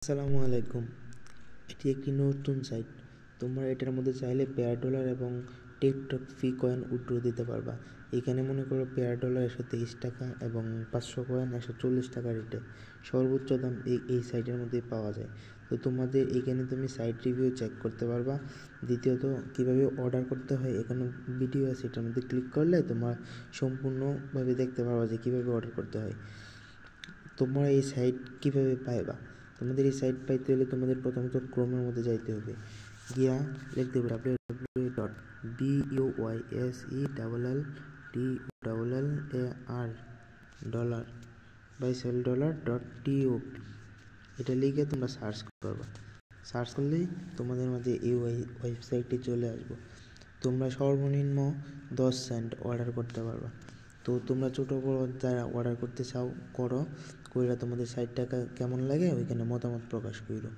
আসসালামু আলাইকুম। এটি একটি নতুন সাইট। তোমরা এটার মধ্যে চাইলে পেয়ার ডলার এবং টিকটক ফি কয়েন উইথড্র দিতে পারবা। এখানে মনে করো পেয়ার ডলার 123 টাকা এবং 500 কয়েন 140 টাকা রেটে সর্বোচ্চ দাম এই সাইটের মধ্যেই পাওয়া যায়। তো তোমাদের এখানে তুমি সাইট রিভিউ চেক করতে পারবা। দ্বিতীয়ত কীভাবে অর্ডার করতে হয় এখানে ভিডিও আছে, এটার মধ্যে ক্লিক করলে তোমরা সম্পূর্ণভাবে দেখতে পারবা যে কীভাবে অর্ডার করতে হয়। তোমরা এই সাইট কীভাবে পাইবা? তোমাদের এই সাইট পাইতে হলে তোমাদের প্রথমত ক্রোমের মধ্যে যাইতে হবে, গিয়া লিখতে হবে www.buy$dollar এটা লিখে তোমরা সার্চ করবা। সার্চ করলেই তোমাদের মাঝে এই ওয়েবসাইটটি চলে আসবো। তোমরা সর্বনিম্ন 10 সেন্ট অর্ডার করতে পারবা। তো তোমরা ছোটো বড়ো যারা অর্ডার করতে চাও কইরা তোমাদের সাইটটা কেমন লাগে ওইখানে মতামত প্রকাশ করো।